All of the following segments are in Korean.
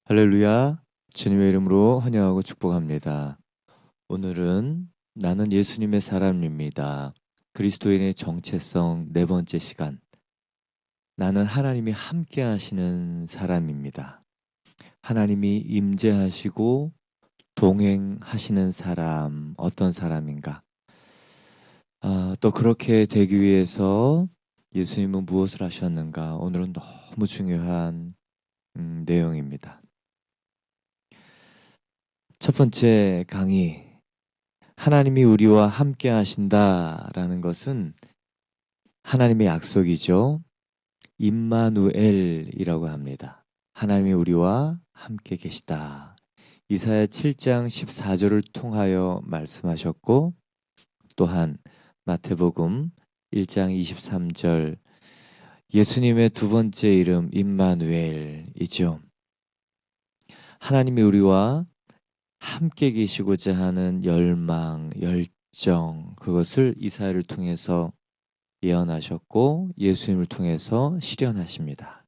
할렐루야. 주님의 이름으로 환영하고 축복합니다. 오늘은 나는 예수님의 사람입니다. 그리스도인의 정체성 네 번째 시간. 나는 하나님이 함께 하시는 사람입니다. 하나님이 임재하시고 동행하시는 사람, 어떤 사람인가? 또 그렇게 되기 위해서 예수님은 무엇을 하셨는가? 오늘은 너무 중요한 내용입니다. 첫 번째 강의. 하나님이 우리와 함께 하신다라는 것은 하나님의 약속이죠. 임마누엘이라고 합니다. 하나님이 우리와 함께 계시다. 이사야 7장 14절을 통하여 말씀하셨고, 또한 마태복음 1장 23절 예수님의 두 번째 이름 임마누엘이죠. 하나님이 우리와 함께 계시고자 하는 열망, 열정, 그것을 이사야를 통해서 예언하셨고 예수님을 통해서 실현하십니다.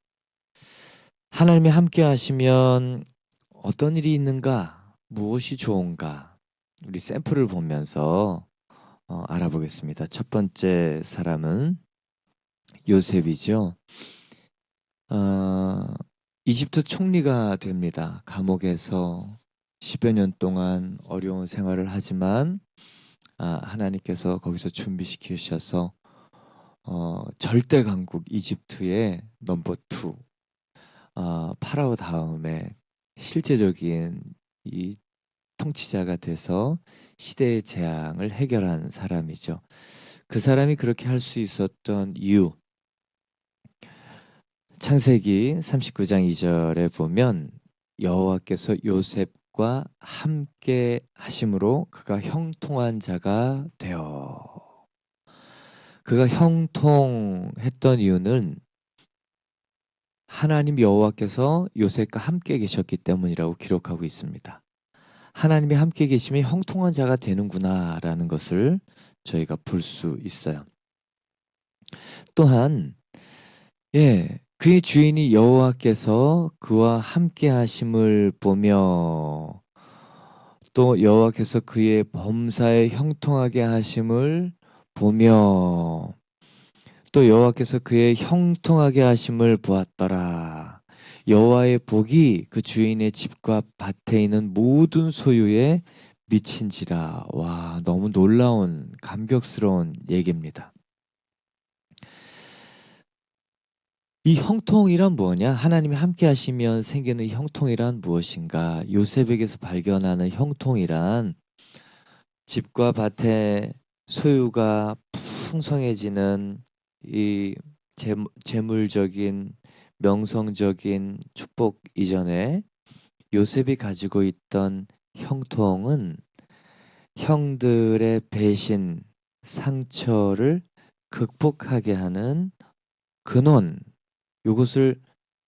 하나님이 함께 하시면 어떤 일이 있는가? 무엇이 좋은가? 우리 샘플을 보면서 알아보겠습니다. 첫 번째 사람은 요셉이죠. 이집트 총리가 됩니다. 감옥에서 10여 년 동안 어려운 생활을 하지만 하나님께서 거기서 준비시키셔서 절대 강국 이집트의 넘버 2 파라오 다음에 실제적인 이 통치자가 돼서 시대의 재앙을 해결한 사람이죠. 그 사람이 그렇게 할 수 있었던 이유, 창세기 39장 2절에 보면 여호와께서 요셉과 함께 하심으로 그가 형통한 자가 되어. 그가 형통했던 이유는 하나님 여호와께서 요셉과 함께 계셨기 때문이라고 기록하고 있습니다. 하나님이 함께 계시면 형통한 자가 되는구나라는 것을 저희가 볼 수 있어요. 또한 그의 주인이 여호와께서 그와 함께 하심을 보며 또 여호와께서 그의 범사에 형통하게 하심을 보며 또 여호와께서 그의 형통하게 하심을 보았더라. 여호와의 복이 그 주인의 집과 밭에 있는 모든 소유에 미친지라. 와, 너무 놀라운 감격스러운 얘기입니다. 이 형통이란 뭐냐? 하나님이 함께 하시면 생기는 형통이란 무엇인가? 요셉에게서 발견하는 형통이란 집과 밭의 소유가 풍성해지는 이 재물적인 명성적인 축복 이전에 요셉이 가지고 있던 형통은 형들의 배신, 상처를 극복하게 하는 근원, 이것을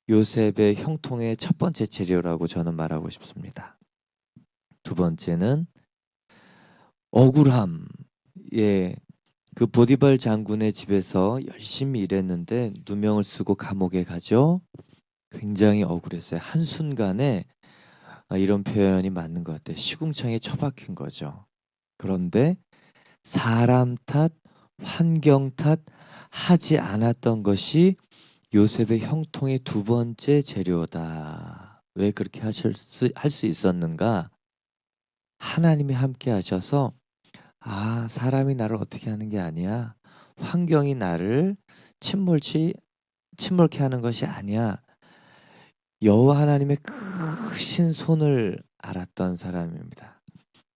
요셉의 형통의 첫 번째 재료라고 저는 말하고 싶습니다. 두 번째는 억울함. 그 보디발 장군의 집에서 열심히 일했는데 누명을 쓰고 감옥에 가죠. 굉장히 억울했어요. 한순간에 이런 표현이 맞는 것 같아요. 시궁창에 처박힌 거죠. 그런데 사람 탓, 환경 탓 하지 않았던 것이 요셉의 형통의 두 번째 재료다. 왜 그렇게 할 수 있었는가? 하나님이 함께 하셔서 사람이 나를 어떻게 하는 게 아니야. 환경이 나를 침몰케 하는 것이 아니야. 여호와 하나님의 크신 손을 알았던 사람입니다.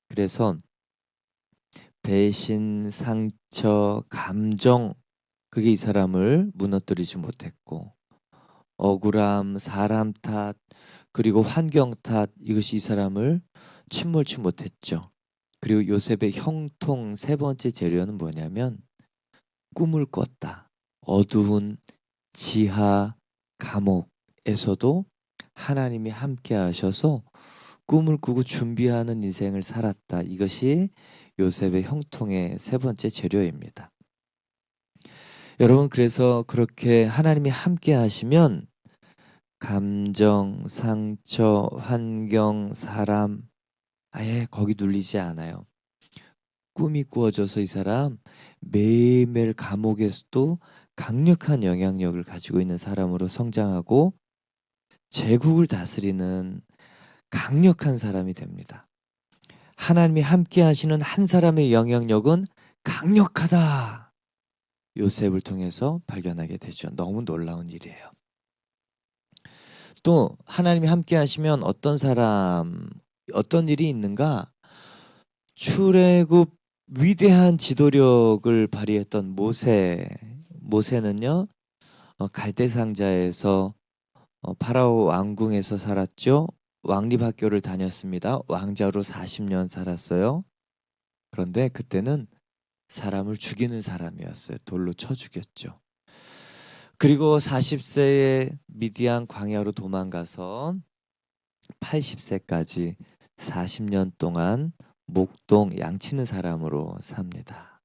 그래서 배신, 상처, 감정, 그게 이 사람을 무너뜨리지 못했고, 억울함, 사람 탓, 그리고 환경 탓, 이것이 이 사람을 침몰치 못했죠. 그리고 요셉의 형통 세 번째 재료는 뭐냐면 꿈을 꿨다. 어두운 지하 감옥에서도 하나님이 함께 하셔서 꿈을 꾸고 준비하는 인생을 살았다. 이것이 요셉의 형통의 세 번째 재료입니다. 여러분, 그래서 그렇게 하나님이 함께 하시면 감정, 상처, 환경, 사람 아예 거기 눌리지 않아요. 꿈이 꾸어져서 이 사람 매일매일 감옥에서도 강력한 영향력을 가지고 있는 사람으로 성장하고 제국을 다스리는 강력한 사람이 됩니다. 하나님이 함께 하시는 한 사람의 영향력은 강력하다. 요셉을 통해서 발견하게 되죠. 너무 놀라운 일이에요. 또 하나님이 함께 하시면 어떤 일이 있는가? 출애굽 위대한 지도력을 발휘했던 모세는요, 갈대 상자에서 파라오 왕궁에서 살았죠. 왕립학교를 다녔습니다. 왕자로 40년 살았어요. 그런데 그때는 사람을 죽이는 사람이었어요. 돌로 쳐 죽였죠. 그리고 40세에 미디안 광야로 도망가서 80세까지 40년 동안 목동 양치는 사람으로 삽니다.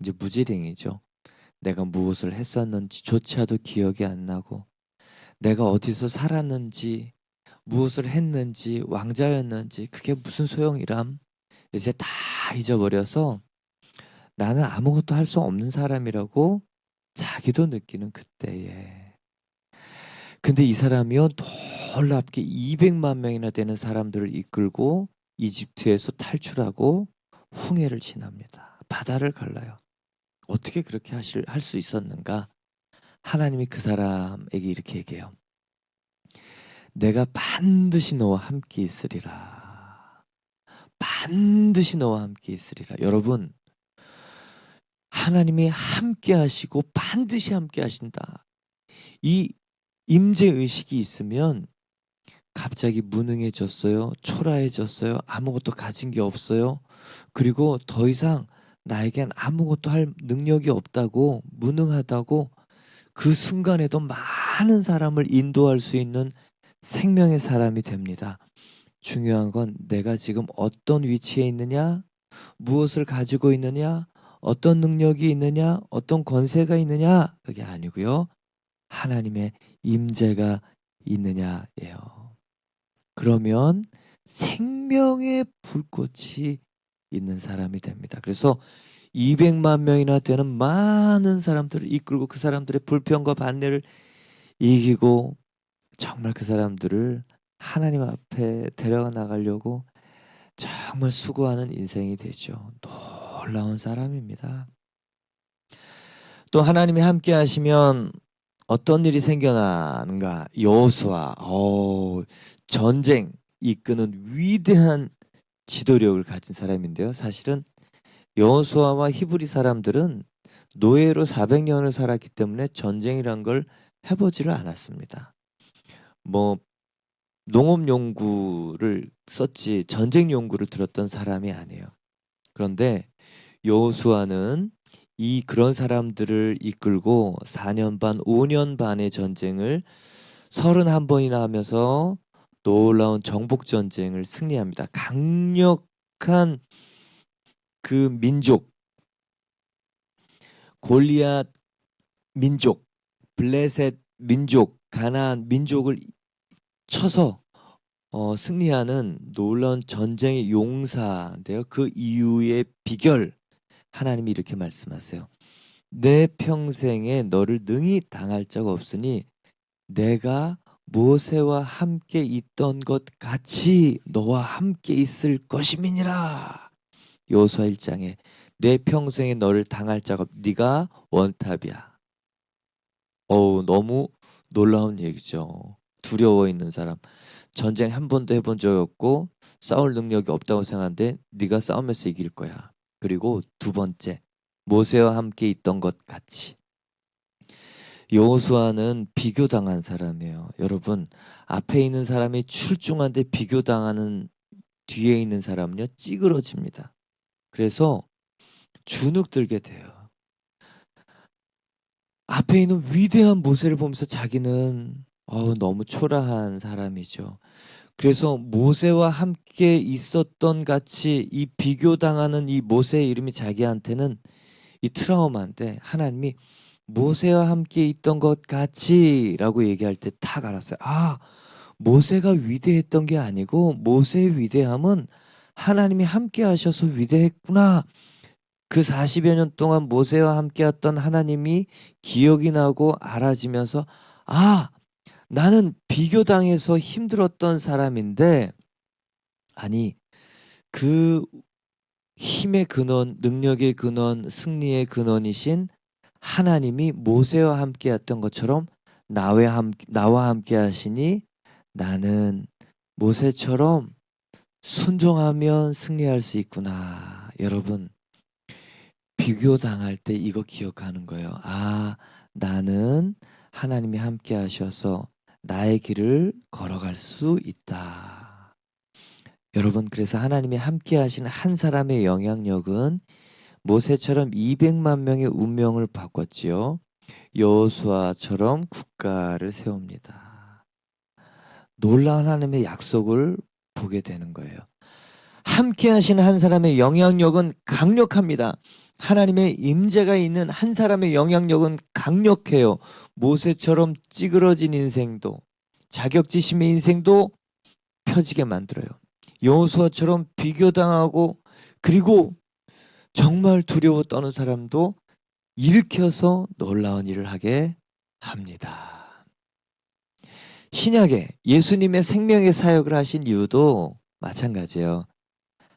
이제 무지랭이죠. 내가 무엇을 했었는지조차도 기억이 안 나고, 내가 어디서 살았는지, 무엇을 했는지, 왕자였는지 그게 무슨 소용이람? 이제 다 잊어버려서 나는 아무것도 할 수 없는 사람이라고 자기도 느끼는 그때에. 근데 이 사람이요, 놀랍게 200만 명이나 되는 사람들을 이끌고 이집트에서 탈출하고 홍해를 지납니다. 바다를 갈라요. 어떻게 그렇게 할 수 있었는가? 하나님이 그 사람에게 이렇게 얘기해요. 내가 반드시 너와 함께 있으리라. 반드시 너와 함께 있으리라. 여러분, 하나님이 함께 하시고 반드시 함께 하신다. 이 임재의식이 있으면 갑자기 무능해졌어요. 초라해졌어요. 아무것도 가진 게 없어요. 그리고 더 이상 나에겐 아무것도 할 능력이 없다고, 무능하다고, 그 순간에도 많은 사람을 인도할 수 있는 생명의 사람이 됩니다. 중요한 건 내가 지금 어떤 위치에 있느냐, 무엇을 가지고 있느냐, 어떤 능력이 있느냐, 어떤 권세가 있느냐, 그게 아니고요. 하나님의 임재가 있느냐예요. 그러면 생명의 불꽃이 있는 사람이 됩니다. 그래서 200만 명이나 되는 많은 사람들을 이끌고 그 사람들의 불평과 반대를 이기고 정말 그 사람들을 하나님 앞에 데려가 나가려고 정말 수고하는 인생이 되죠. 놀라운 사람입니다. 또 하나님이 함께 하시면 어떤 일이 생겨나는가? 여호수아, 전쟁 이끄는 위대한 지도력을 가진 사람인데요. 사실은 여호수아와 히브리 사람들은 노예로 400년을 살았기 때문에 전쟁이란 걸 해보지를 않았습니다. 뭐 농업 연구를 썼지 전쟁 연구를 들었던 사람이 아니에요. 그런데 여호수아는 그런 사람들을 이끌고 4년 반, 5년 반의 전쟁을 31번이나 하면서 놀라운 정복 전쟁을 승리합니다. 강력한 그 민족, 골리앗 민족, 블레셋 민족, 가나안 민족을 쳐서 승리하는 놀라운 전쟁의 용사인데요. 그 이유의 비결, 하나님이 이렇게 말씀하세요. 내 평생에 너를 능히 당할 적 없으니 내가 모세와 함께 있던 것 같이 너와 함께 있을 것임이니라. 여호수아 1장에 내 평생에 너를 당할 자가 네가 원탑이야. 너무 놀라운 얘기죠. 두려워 있는 사람, 전쟁 한 번도 해본 적이 없고 싸울 능력이 없다고 생각하는데 네가 싸우면서 이길 거야. 그리고 두 번째, 모세와 함께 있던 것 같이. 여호수아는 비교당한 사람이에요. 여러분, 앞에 있는 사람이 출중한데 비교당하는 뒤에 있는 사람은요 찌그러집니다. 그래서 주눅 들게 돼요. 앞에 있는 위대한 모세를 보면서 자기는 너무 초라한 사람이죠. 그래서 모세와 함께 있었던 같이 이 비교당하는 이 모세의 이름이 자기한테는 이 트라우마인데, 하나님이 모세와 함께 있던 것 같이 라고 얘기할 때 탁 알았어요. 아, 모세가 위대했던 게 아니고 모세의 위대함은 하나님이 함께 하셔서 위대했구나. 그 40여 년 동안 모세와 함께 했던 하나님이 기억이 나고 알아지면서 아, 나는 비교당해서 힘들었던 사람인데 아니 그 힘의 근원, 능력의 근원, 승리의 근원이신 하나님이 모세와 함께 했던 것처럼 나와 함께 하시니 나는 모세처럼 순종하면 승리할 수 있구나. 여러분, 비교당할 때 이거 기억하는 거예요. 아, 나는 하나님이 함께 하셔서 나의 길을 걸어갈 수 있다. 여러분, 그래서 하나님이 함께 하신 한 사람의 영향력은 모세처럼 200만 명의 운명을 바꿨지요. 여호수아처럼 국가를 세웁니다. 놀라운 하나님의 약속을 보게 되는 거예요. 함께 하시는 한 사람의 영향력은 강력합니다. 하나님의 임재가 있는 한 사람의 영향력은 강력해요. 모세처럼 찌그러진 인생도, 자격지심의 인생도 펴지게 만들어요. 여호수아처럼 비교당하고 그리고 정말 두려워 떠는 사람도 일으켜서 놀라운 일을 하게 합니다. 신약에 예수님의 생명의 사역을 하신 이유도 마찬가지예요.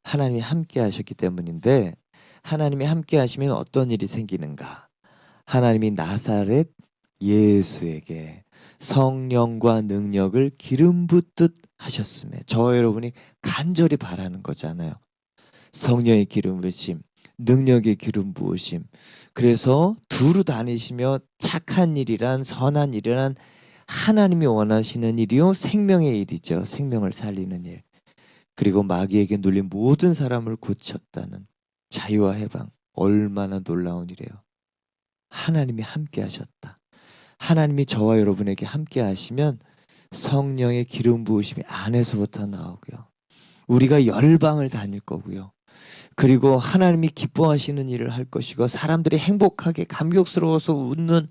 하나님이 함께 하셨기 때문인데 하나님이 함께 하시면 어떤 일이 생기는가? 하나님이 나사렛 예수에게 성령과 능력을 기름 붓듯 하셨음에 저 여러분이 간절히 바라는 거잖아요. 성령의 기름 부으심, 능력의 기름 부으심. 그래서 두루 다니시며 착한 일이란 선한 일이란 하나님이 원하시는 일이요 생명의 일이죠. 생명을 살리는 일. 그리고 마귀에게 눌린 모든 사람을 고쳤다는 자유와 해방. 얼마나 놀라운 일이에요. 하나님이 함께 하셨다. 하나님이 저와 여러분에게 함께 하시면 성령의 기름 부으심이 안에서부터 나오고요. 우리가 열방을 다닐 거고요. 그리고 하나님이 기뻐하시는 일을 할 것이고 사람들이 행복하게 감격스러워서 웃는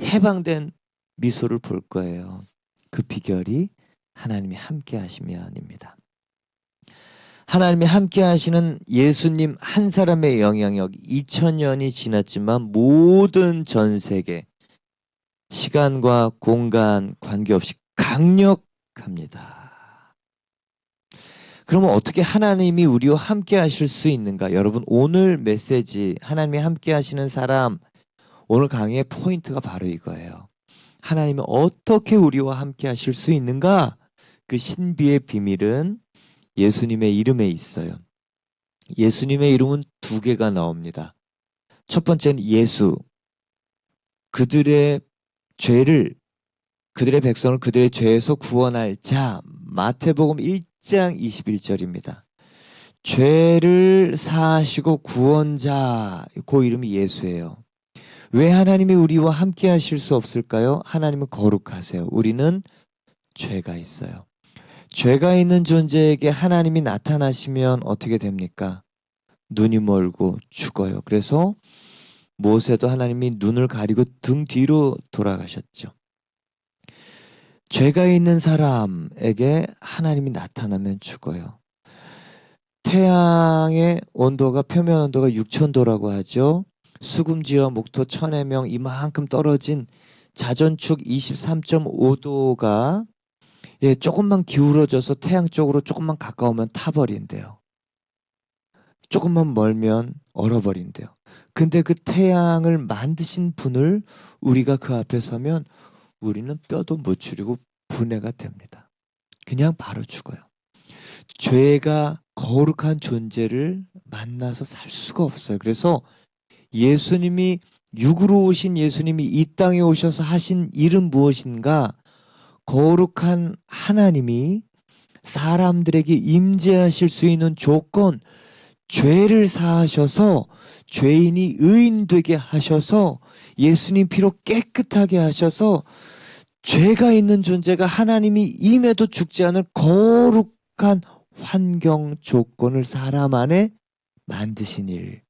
해방된 미소를 볼 거예요. 그 비결이 하나님이 함께 하시면입니다. 하나님이 함께 하시는 예수님 한 사람의 영향력 2000년이 지났지만 모든 전 세계 시간과 공간 관계없이 강력합니다. 그러면 어떻게 하나님이 우리와 함께 하실 수 있는가? 여러분 오늘 메시지 하나님이 함께 하시는 사람 오늘 강의의 포인트가 바로 이거예요. 하나님이 어떻게 우리와 함께 하실 수 있는가? 그 신비의 비밀은 예수님의 이름에 있어요. 예수님의 이름은 두 개가 나옵니다. 첫 번째는 예수. 그들의 백성을 그들의 죄에서 구원할 자. 마태복음 1장 21절입니다. 죄를 사하시고 구원자. 그 이름이 예수예요. 왜 하나님이 우리와 함께 하실 수 없을까요? 하나님은 거룩하세요. 우리는 죄가 있어요. 죄가 있는 존재에게 하나님이 나타나시면 어떻게 됩니까? 눈이 멀고 죽어요. 그래서 모세도 하나님이 눈을 가리고 등 뒤로 돌아가셨죠. 죄가 있는 사람에게 하나님이 나타나면 죽어요. 태양의 온도가 표면 온도가 6000도라고 하죠. 수금지와 목토 천해명 이만큼 떨어진 자전축 23.5도가 조금만 기울어져서 태양 쪽으로 조금만 가까우면 타버린대요. 조금만 멀면 얼어버린대요. 근데 그 태양을 만드신 분을 우리가 그 앞에 서면 우리는 뼈도 못 추리고 분해가 됩니다. 그냥 바로 죽어요. 죄가 거룩한 존재를 만나서 살 수가 없어요. 그래서 예수님이 육으로 오신 예수님이 이 땅에 오셔서 하신 일은 무엇인가? 거룩한 하나님이 사람들에게 임재하실 수 있는 조건, 죄를 사하셔서 죄인이 의인 되게 하셔서 예수님 피로 깨끗하게 하셔서 죄가 있는 존재가 하나님이 임해도 죽지 않을 거룩한 환경 조건을 사람 안에 만드신 일.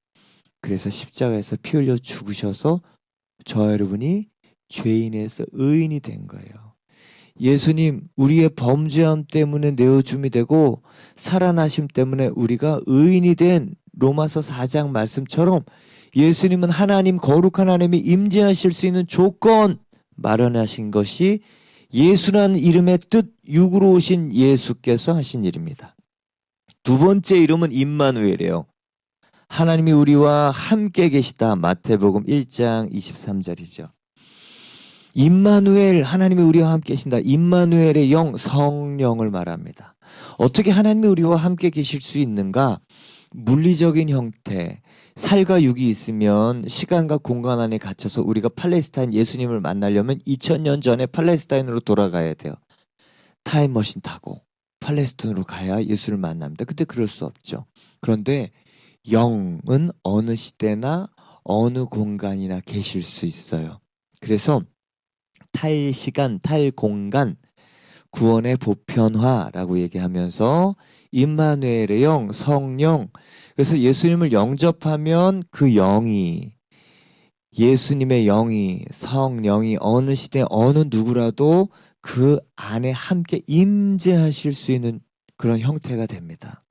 그래서 십자가에서 피 흘려 죽으셔서 저와 여러분이 죄인에서 의인이 된 거예요. 예수님 우리의 범죄함 때문에 내어줌이 되고 살아나심 때문에 우리가 의인이 된 로마서 4장 말씀처럼 예수님은 하나님 거룩한 하나님이 임재하실 수 있는 조건 마련하신 것이 예수라는 이름의 뜻 육으로 오신 예수께서 하신 일입니다. 두 번째 이름은 임마누엘이에요. 하나님이 우리와 함께 계시다. 마태복음 1장 23절이죠. 임마누엘, 하나님이 우리와 함께 계신다. 임마누엘의 영, 성령을 말합니다. 어떻게 하나님이 우리와 함께 계실 수 있는가? 물리적인 형태, 살과 육이 있으면 시간과 공간 안에 갇혀서 우리가 팔레스타인 예수님을 만나려면 2000년 전에 팔레스타인으로 돌아가야 돼요. 타임머신 타고 팔레스타인으로 가야 예수를 만납니다. 근데 그럴 수 없죠. 그런데 영은 어느 시대나 어느 공간이나 계실 수 있어요. 그래서 탈시간, 탈공간, 구원의 보편화라고 얘기하면서 임마누엘의 영, 성령, 그래서 예수님을 영접하면 그 영이, 예수님의 영이, 성령이 어느 시대 어느 누구라도 그 안에 함께 임재하실 수 있는 그런 형태가 됩니다.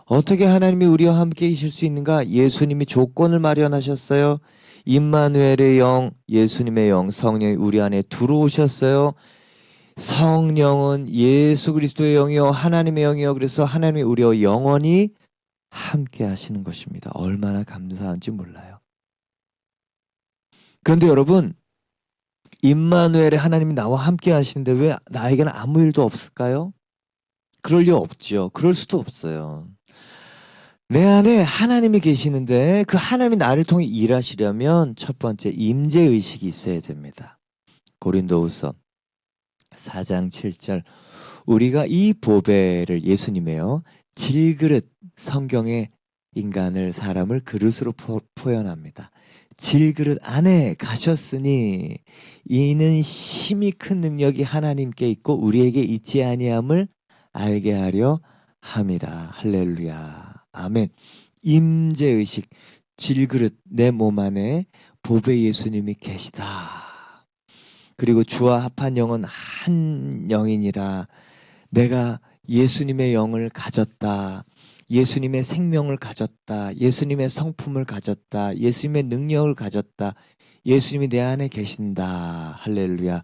어떻게 하나님이 우리와 함께 계실 수 있는가? 예수님이 조건을 마련하셨어요. 임마누엘의 영, 예수님의 영, 성령이 우리 안에 들어오셨어요. 성령은 예수 그리스도의 영이요 하나님의 영이요. 그래서 하나님이 우리와 영원히 함께 하시는 것입니다. 얼마나 감사한지 몰라요. 그런데 여러분, 임마누엘의 하나님이 나와 함께 하시는데 왜 나에게는 아무 일도 없을까요? 그럴 리 없죠. 그럴 수도 없어요. 내 안에 하나님이 계시는데 그 하나님이 나를 통해 일하시려면 첫 번째 임재의식이 있어야 됩니다. 고린도후서 4장 7절, 우리가 이 보배를, 예수님이에요, 질그릇, 성경의 인간을, 사람을 그릇으로 표현합니다. 질그릇 안에 가셨으니 이는 심히 큰 능력이 하나님께 있고 우리에게 있지 아니함을 알게 하려 함이라. 할렐루야. 아멘. 임재의식, 질그릇, 내 몸 안에 보배 예수님이 계시다. 그리고 주와 합한 영은 한 영이니라. 내가 예수님의 영을 가졌다. 예수님의 생명을 가졌다. 예수님의 성품을 가졌다. 예수님의 능력을 가졌다. 예수님이 내 안에 계신다. 할렐루야.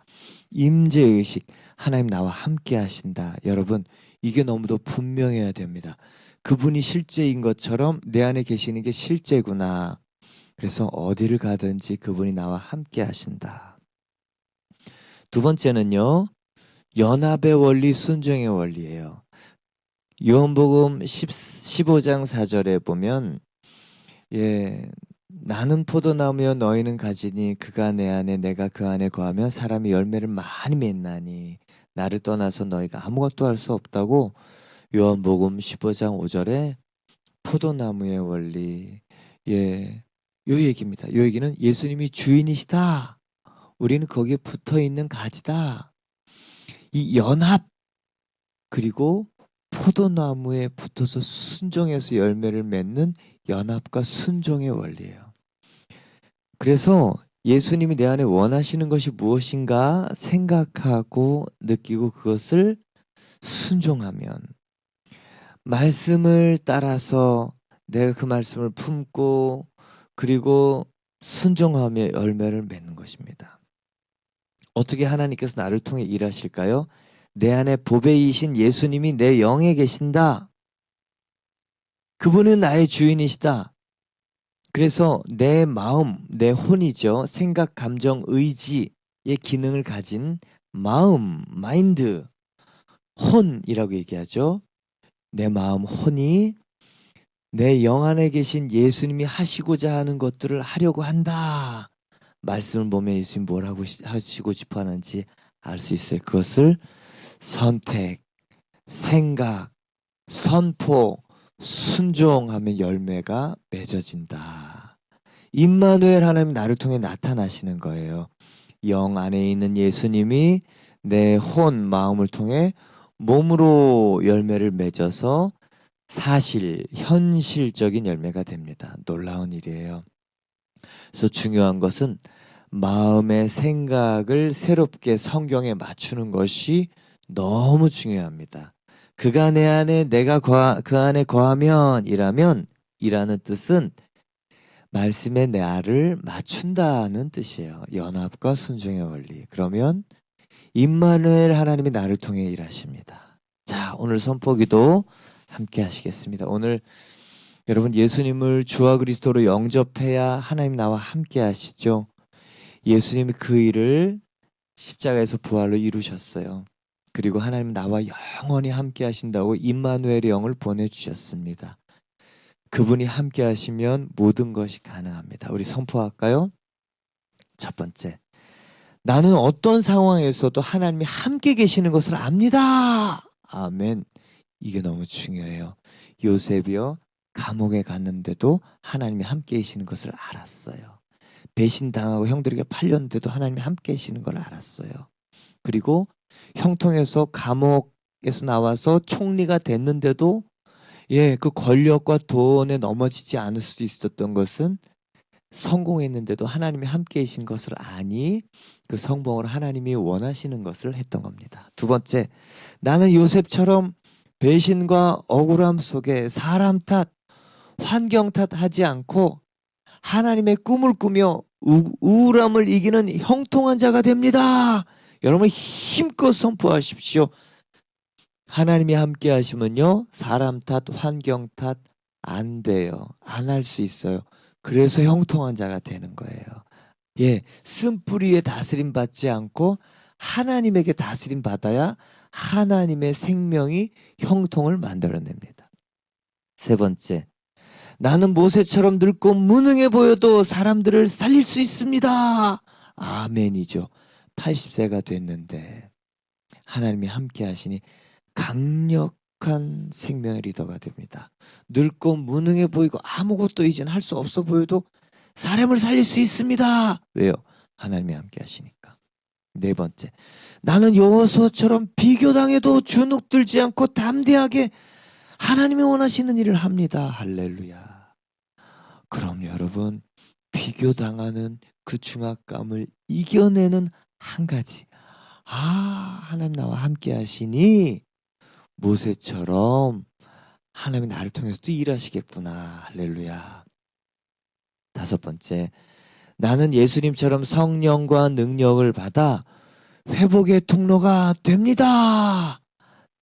임재의식, 하나님 나와 함께 하신다. 여러분, 이게 너무도 분명해야 됩니다. 그분이 실제인 것처럼 내 안에 계시는 게 실제구나. 그래서 어디를 가든지 그분이 나와 함께 하신다. 두 번째는요, 연합의 원리, 순종의 원리예요. 요한복음 15장 4절에 보면, 나는 포도나무여 너희는 가지니 그가 내 안에 내가 그 안에 거하며 사람이 열매를 많이 맺나니 나를 떠나서 너희가 아무것도 할 수 없다고. 요한복음 15장 5절에 포도나무의 원리, 요 얘기입니다. 요 얘기는 예수님이 주인이시다. 우리는 거기에 붙어있는 가지다. 이 연합, 그리고 포도나무에 붙어서 순종해서 열매를 맺는 연합과 순종의 원리예요. 그래서 예수님이 내 안에 원하시는 것이 무엇인가 생각하고 느끼고 그것을 순종하면, 말씀을 따라서 내가 그 말씀을 품고 그리고 순종하며 열매를 맺는 것입니다. 어떻게 하나님께서 나를 통해 일하실까요? 내 안에 보배이신 예수님이 내 영에 계신다. 그분은 나의 주인이시다. 그래서 내 마음, 내 혼이죠. 생각, 감정, 의지의 기능을 가진 마음, 마인드, 혼이라고 얘기하죠. 내 마음, 혼이 내 영 안에 계신 예수님이 하시고자 하는 것들을 하려고 한다. 말씀을 보면 예수님 뭐라고 하시고 싶어 하는지 알 수 있어요. 그것을 선택, 생각, 선포, 순종하면 열매가 맺어진다. 임마누엘 하나님 나를 통해 나타나시는 거예요. 영 안에 있는 예수님이 내 혼, 마음을 통해 몸으로 열매를 맺어서 사실, 현실적인 열매가 됩니다. 놀라운 일이에요. 그래서 중요한 것은 마음의 생각을 새롭게 성경에 맞추는 것이 너무 중요합니다. 그가 내 안에 내가 그 안에 거하면 이라는 뜻은 말씀에 나를 맞춘다는 뜻이에요. 연합과 순종의 원리. 그러면 임마누엘 하나님이 나를 통해 일하십니다. 자, 오늘 선포기도 함께 하시겠습니다. 오늘 여러분 예수님을 주와 그리스도로 영접해야 하나님 나와 함께 하시죠. 예수님이 그 일을 십자가에서 부활로 이루셨어요. 그리고 하나님 나와 영원히 함께 하신다고 임마누엘의 영을 보내주셨습니다. 그분이 함께 하시면 모든 것이 가능합니다. 우리 선포할까요? 첫 번째, 나는 어떤 상황에서도 하나님이 함께 계시는 것을 압니다. 아멘. 이게 너무 중요해요. 요셉이요, 감옥에 갔는데도 하나님이 함께 계시는 것을 알았어요. 배신당하고 형들에게 팔렸는데도 하나님이 함께 계시는 걸 알았어요. 그리고 형통에서 감옥에서 나와서 총리가 됐는데도 그 권력과 돈에 넘어지지 않을 수도 있었던 것은 성공했는데도 하나님이 함께 계신 것을 아니 그 성공을 하나님이 원하시는 것을 했던 겁니다. 두 번째, 나는 요셉처럼 배신과 억울함 속에 사람 탓, 환경 탓하지 않고 하나님의 꿈을 꾸며 우울함을 이기는 형통한 자가 됩니다. 여러분 힘껏 선포하십시오. 하나님이 함께 하시면요, 사람 탓, 환경 탓 안 돼요. 안 할 수 있어요. 그래서 형통한 자가 되는 거예요. 쓴뿌리에 다스림 받지 않고 하나님에게 다스림 받아야 하나님의 생명이 형통을 만들어냅니다. 세 번째, 나는 모세처럼 늙고 무능해 보여도 사람들을 살릴 수 있습니다. 아멘이죠. 80세가 됐는데 하나님이 함께 하시니 강력한 생명의 리더가 됩니다. 늙고 무능해 보이고 아무것도 이젠 할 수 없어 보여도 사람을 살릴 수 있습니다. 왜요? 하나님이 함께 하시니까. 네 번째, 나는 여호수아처럼 비교당해도 주눅들지 않고 담대하게 하나님이 원하시는 일을 합니다. 할렐루야. 그럼 여러분, 비교당하는 그 중압감을 이겨내는 한 가지, 하나님 나와 함께 하시니 모세처럼 하나님이 나를 통해서도 일하시겠구나. 할렐루야. 다섯 번째, 나는 예수님처럼 성령과 능력을 받아 회복의 통로가 됩니다.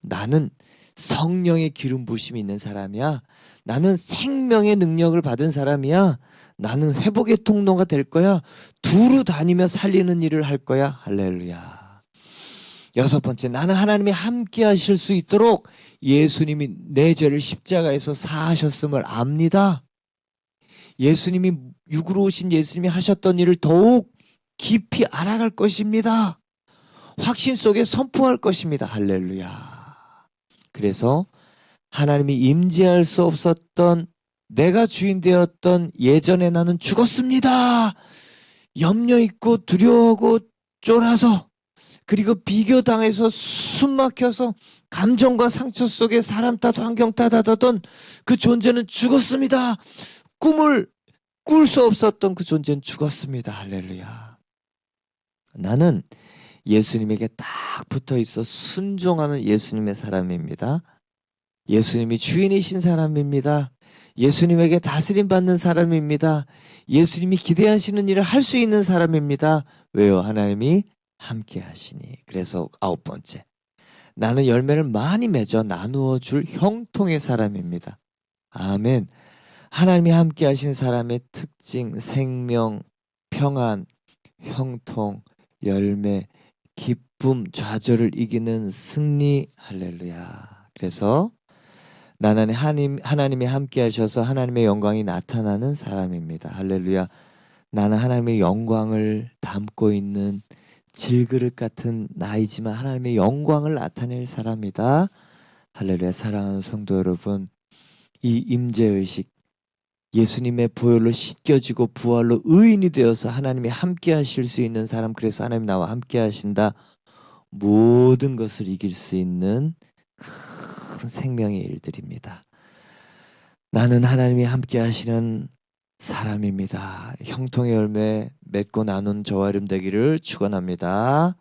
나는 성령의 기름 부심이 있는 사람이야. 나는 생명의 능력을 받은 사람이야. 나는 회복의 통로가 될 거야. 두루 다니며 살리는 일을 할 거야. 할렐루야. 여섯 번째, 나는 하나님이 함께 하실 수 있도록 예수님이 내 죄를 십자가에서 사하셨음을 압니다. 예수님이 육으로 오신 예수님이 하셨던 일을 더욱 깊이 알아갈 것입니다. 확신 속에 선포할 것입니다. 할렐루야. 그래서 하나님이 임재할 수 없었던 내가 주인 되었던 예전에 나는 죽었습니다. 염려 있고 두려워하고 쫄아서, 그리고 비교당해서 숨막혀서 감정과 상처 속에 사람 탓 환경 탓하던 그 존재는 죽었습니다. 꿈을 꿀 수 없었던 그 존재는 죽었습니다. 할렐루야. 나는 예수님에게 딱 붙어 있어 순종하는 예수님의 사람입니다. 예수님이 주인이신 사람입니다. 예수님에게 다스림 받는 사람입니다. 예수님이 기대하시는 일을 할 수 있는 사람입니다. 왜요? 하나님이 함께 하시니. 그래서 아홉 번째, 나는 열매를 많이 맺어 나누어 줄 형통의 사람입니다. 아멘. 하나님이 함께 하신 사람의 특징, 생명, 평안, 형통, 열매, 기쁨, 좌절을 이기는 승리. 할렐루야. 그래서 나는 하나님이 함께 하셔서 하나님의 영광이 나타나는 사람입니다. 할렐루야. 나는 하나님의 영광을 담고 있는 질그릇 같은 나이지만 하나님의 영광을 나타낼 사람이다. 할렐루야. 사랑하는 성도 여러분, 이 임재의식, 예수님의 보혈로 씻겨지고 부활로 의인이 되어서 하나님이 함께 하실 수 있는 사람, 그래서 하나님 나와 함께 하신다. 모든 것을 이길 수 있는 큰 생명의 일들입니다. 나는 하나님이 함께 하시는 사람입니다. 형통의 열매 맺고 나눈 저와 여러분 되기를 축원합니다.